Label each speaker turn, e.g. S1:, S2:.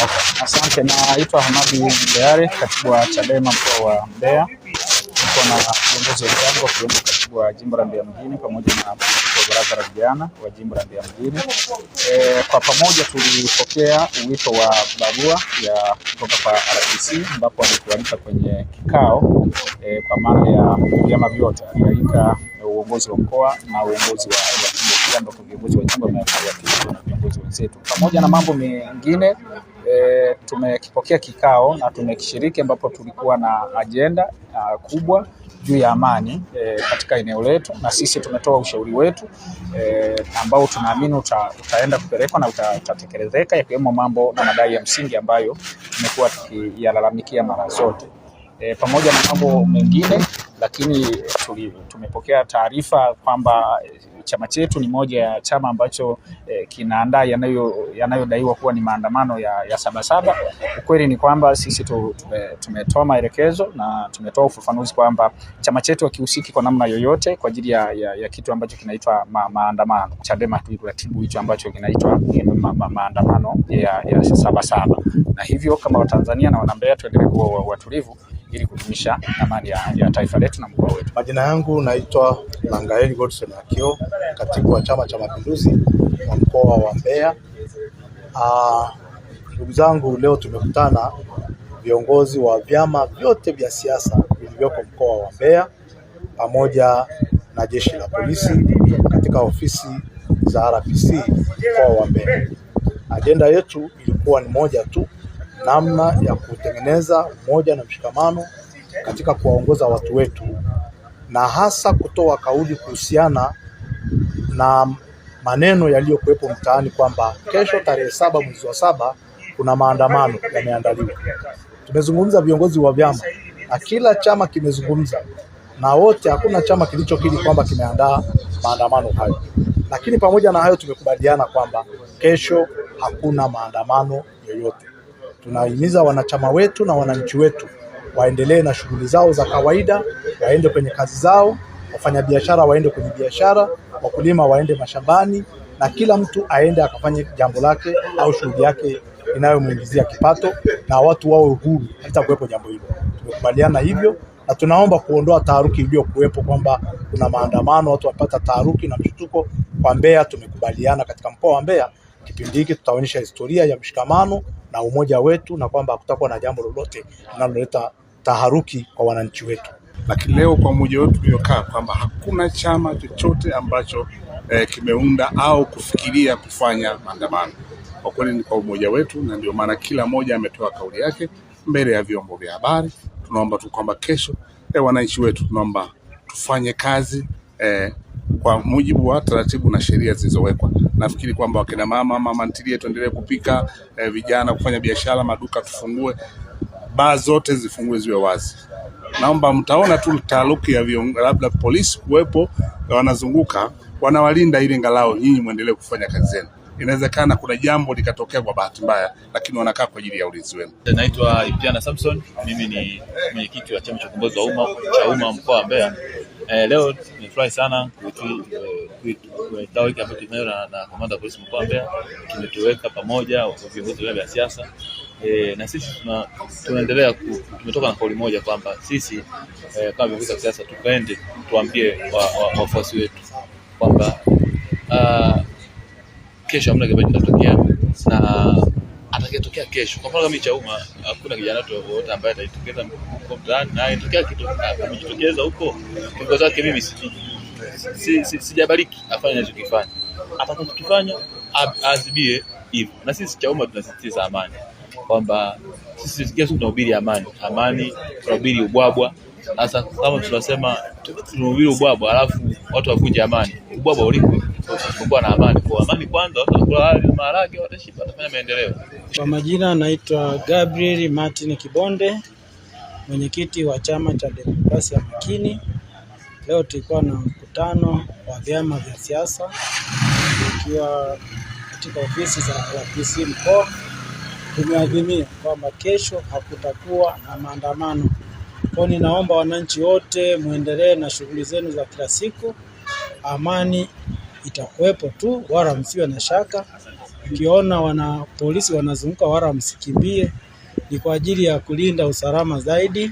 S1: Okay. Asante, naitwa Hamadi Mbeare, katibu wa Chadema mkoa wa Mbeya. Niko na viongozi wenzangu wakiwemo katibu wa jimbo la Mbeya mjini pamoja na mwenyekiti wa baraza la vijana wa jimbo la Mbeya mjini. Kwa pamoja tulipokea wito wa barua ya kutoka kwa RPC ambapo walitualika kwenye kikao kwa maana ya vyama vyote, alialika uongozi wa mkoa na uongozi wa jimbo, pia ambapo viongozi wa jimbo na viongozi wenzetu. Pamoja na mambo mengine tumekipokea kikao na tumekishiriki, ambapo tulikuwa na agenda kubwa juu ya amani katika eneo letu, na sisi tumetoa ushauri wetu ambao tunaamini utaenda kupelekwa na utatekelezeka, yakiwemo mambo na madai ya msingi ambayo tumekuwa tukiyalalamikia mara zote. Pamoja na mambo mengine, lakini tumepokea taarifa kwamba chama chetu ni moja ya chama ambacho kinaandaa yanayodaiwa kuwa ni maandamano ya Sabasaba. Ukweli ni kwamba sisi tumetoa maelekezo na tumetoa ufafanuzi kwamba chama chetu hakihusiki kwa namna yoyote kwa ajili ya kitu ambacho kinaitwa maandamano. Chadema turatibu hicho ambacho kinaitwa maandamano ya Sabasaba, na hivyo kama Watanzania na Wanambeya tuendelee kuwa watulivu ili kudumisha amani ya taifa letu na mkoa wetu.
S2: Majina yangu naitwa Langaeli Godson Akio, katibu wa Chama cha Mapinduzi wa mkoa wa Mbeya. Ndugu zangu, leo tumekutana viongozi wa vyama vyote vya siasa vilivyoko mkoa wa Mbeya pamoja na jeshi la polisi katika ofisi za RPC mkoa wa Mbeya. Ajenda yetu ilikuwa ni moja tu, namna ya kutengeneza umoja na mshikamano katika kuwaongoza watu wetu, na hasa kutoa kauli kuhusiana na maneno yaliyokuwepo mtaani kwamba kesho tarehe 7 mwezi wa 7 kuna maandamano yameandaliwa. Tumezungumza viongozi wa vyama na kila chama kimezungumza, na wote hakuna chama kilichokiri kwamba kimeandaa maandamano hayo. Lakini pamoja na hayo tumekubaliana kwamba kesho hakuna maandamano yoyote. Tunahimiza wanachama wetu na wananchi wetu waendelee na shughuli zao za kawaida, waende kwenye kazi zao, wafanyabiashara waende kwenye biashara, wakulima waende mashambani, na kila mtu aende akafanye jambo lake au shughuli yake inayomuingizia kipato, na watu wawe huru hata kuwepo jambo hilo. Tumekubaliana hivyo, na tunaomba kuondoa taharuki iliyokuwepo kwamba kuna maandamano, watu wapata taharuki na mshtuko kwa Mbeya. Tumekubaliana katika mkoa wa Mbeya kipindi hiki tutaonyesha historia ya mshikamano na umoja wetu, na kwamba hakutakuwa na jambo lolote linaloleta taharuki kwa wananchi wetu.
S3: Lakini leo kwa umoja wetu tuliokaa kwamba hakuna chama chochote ambacho kimeunda au kufikiria kufanya maandamano. Kwa kweli ni kwa umoja wetu, na ndio maana kila mmoja ametoa kauli yake mbele ya vyombo vya habari. Tunaomba tu kwamba kesho wananchi wetu tunaomba tufanye kazi kwa mujibu wa taratibu na sheria zilizowekwa. Nafikiri kwamba wakina mama ntilie tuendelee kupika, vijana kufanya biashara, maduka tufungue, baa zote zifungue ziwe wazi. Naomba mtaona tu taharuki ya labda polisi kuwepo wanazunguka wanawalinda ili ngalao nyinyi muendelee kufanya kazi zenu. Inawezekana kuna jambo likatokea kwa bahati mbaya, lakini wanakaa kwa ajili ya ulinzi wenu.
S4: Naitwa Iptiana Samson, mimi ni mwenyekiti wa chama cha ukombozi wa umma mkoa wa Mbeya. Leo nimefurahi sana kikao hiki ambacho tunayo na kamanda wa polisi mkoa wa Mbeya. Tumetuweka pamoja viongozi vya siasa, na sisi tunaendelea tumetoka na kauli moja kwamba sisi kama viongozi wa siasa tupende tuambie wafuasi wetu kwamba kesho hamna kitu kitatokea, na atakayetokea kesho, kwa mfano kama Chauma, hakuna kijana wote ambaye atajitokeza huko mtaani na itokea kitu amejitokeza huko kwa zake. Mimi sijabariki afanye anachokifanya, atakachokifanya azibie hivyo. Na sisi Chauma tunasisitiza amani, kwamba sisi kesho tunahubiri amani, tunahubiri ubwabwa. Sasa kama tunasema tunahubiri ubwabwa alafu watu wavunje amani, ubwabwa uliko kwa na amani. Kwa amani kwanza, watu wakula maharage, watashiba, watafanya maendeleo.
S5: Kwa majina naitwa Gabriel Martin Kibonde, mwenyekiti wa chama cha Demokrasia Makini. Leo tulikuwa na mkutano wa vyama vya siasa ikiwa katika ofisi za RPC mkoa. Tumeadhimia kwamba kesho hakutakuwa na maandamano. Kwa ninaomba wananchi wote muendelee na shughuli zenu za kila siku. Amani itakuwepo tu, wala msiwe na shaka. Ukiona polisi wanazunguka, wala msikimbie, ni kwa ajili ya kulinda usalama zaidi.